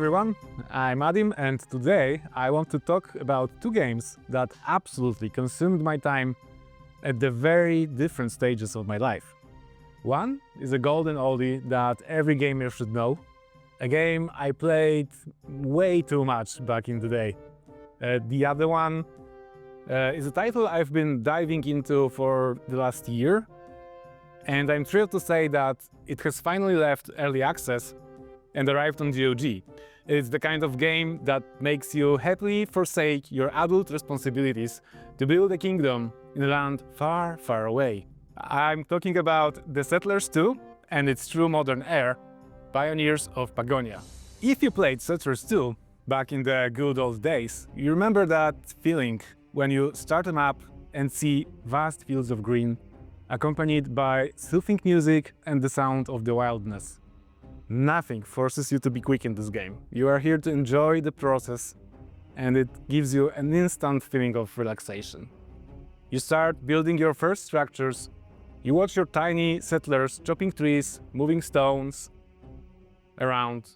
everyone, I'm Adim, and today I want to talk about two games that absolutely consumed my time at the very different stages of my life. One is a golden oldie that every gamer should know, a game I played way too much back in the day. The other one is a title I've been diving into for the last year, and I'm thrilled to say that it has finally left early access and arrived on GOG. It's the kind of game that makes you happily forsake your adult responsibilities to build a kingdom in a land far, far away. I'm talking about The Settlers 2 and its true modern heir, Pioneers of Pagonia. If you played Settlers 2 back in the good old days, you remember that feeling when you start a map and see vast fields of green, accompanied by soothing music and the sound of the wilderness. Nothing forces you to be quick in this game. You are here to enjoy the process, and it gives you an instant feeling of relaxation. You start building your first structures, you watch your tiny settlers chopping trees, moving stones around,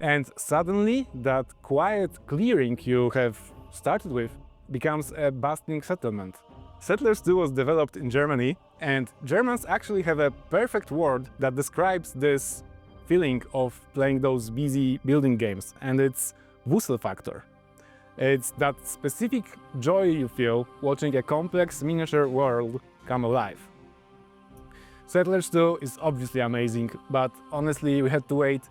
and suddenly that quiet clearing you have started with becomes a bustling settlement. Settlers 2 was developed in Germany, and Germans actually have a perfect word that describes this feeling of playing those busy building games, and it's Wuselfaktor. It's that specific joy you feel watching a complex miniature world come alive. Settlers 2 is obviously amazing, but honestly we had to wait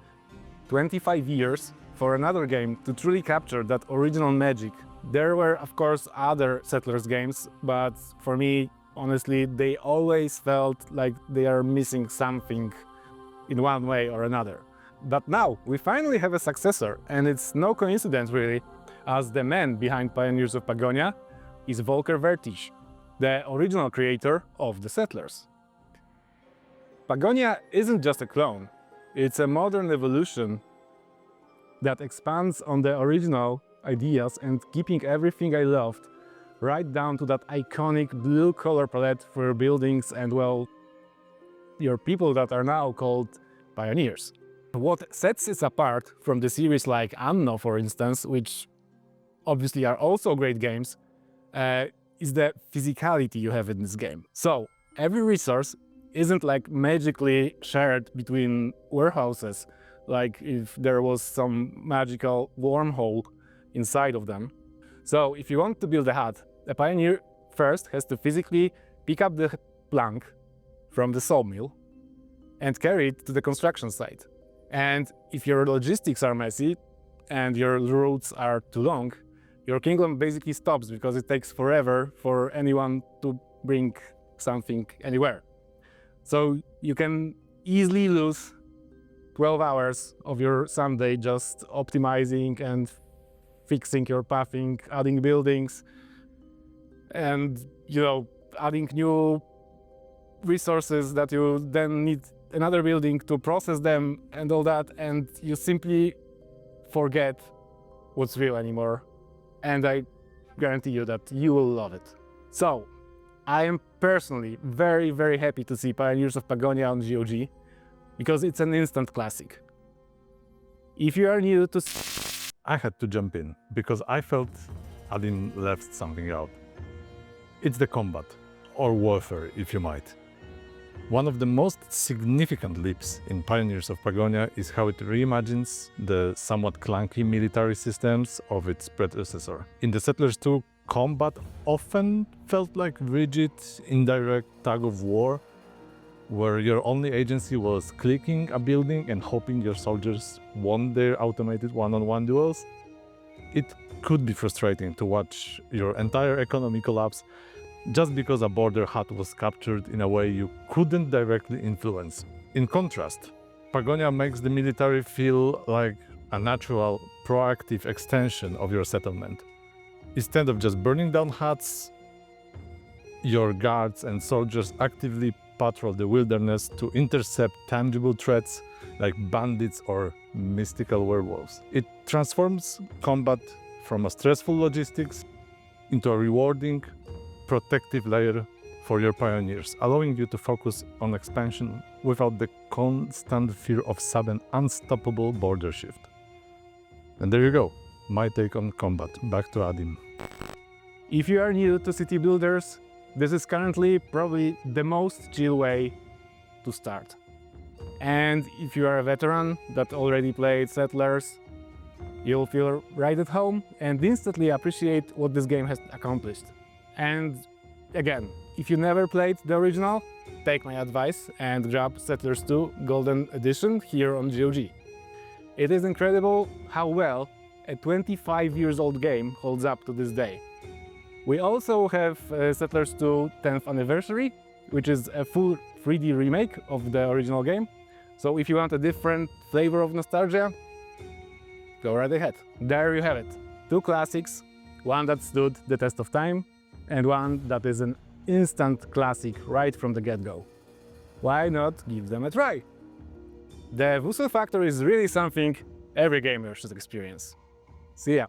25 years for another game to truly capture that original magic. There were, of course, other Settlers games, but for me, honestly, they always felt like they are missing something in one way or another. But now, we finally have a successor, and it's no coincidence really, as the man behind Pioneers of Pagonia is Volker Wertig, the original creator of the Settlers. Pagonia isn't just a clone, it's a modern evolution that expands on the original ideas and keeping everything I loved, right down to that iconic blue color palette for your buildings and, well, your people that are now called Pioneers. What sets it apart from the series like Anno, for instance, which obviously are also great games, is the physicality you have in this game. So every resource isn't like magically shared between warehouses, like if there was some magical wormhole inside of them. So if you want to build a hut, a pioneer first has to physically pick up the plank from the sawmill and carry it to the construction site. And if your logistics are messy and your routes are too long, your kingdom basically stops because it takes forever for anyone to bring something anywhere. So you can easily lose 12 hours of your Sunday just optimizing and fixing your pathing, adding buildings, and adding new resources that you then need another building to process them and all that, and you simply forget what's real anymore. And I guarantee you that you will love it. So I am personally very, very happy to see Pioneers of Pagonia on GOG, because it's an instant classic. If you are new to... I had to jump in, because I felt Adim left something out. It's the combat, or warfare if you might. One of the most significant leaps in Pioneers of Pagonia is how it reimagines the somewhat clunky military systems of its predecessor. In the Settlers 2, combat often felt like rigid, indirect tug-of-war, where your only agency was clicking a building and hoping your soldiers won their automated one-on-one duels. It could be frustrating to watch your entire economy collapse just because a border hut was captured in a way you couldn't directly influence. In contrast, Pagonia makes the military feel like a natural, proactive extension of your settlement. Instead of just burning down huts, your guards and soldiers actively patrol the wilderness to intercept tangible threats like bandits or mystical werewolves. It transforms combat from a stressful logistics into a rewarding, protective layer for your pioneers, allowing you to focus on expansion without the constant fear of sudden unstoppable border shift. And there you go, my take on combat. Back to Adim. If you are new to city builders, this is currently probably the most chill way to start. And if you are a veteran that already played Settlers, you'll feel right at home and instantly appreciate what this game has accomplished. And again, if you never played the original, take my advice and grab Settlers 2 Golden Edition here on GOG. It is incredible how well a 25 years old game holds up to this day. We also have Settlers 2 10th Anniversary, which is a full 3D remake of the original game. So if you want a different flavor of nostalgia, go right ahead. There you have it. Two classics, one that stood the test of time and one that is an instant classic right from the get-go. Why not give them a try? The Wuselfaktor is really something every gamer should experience. See ya!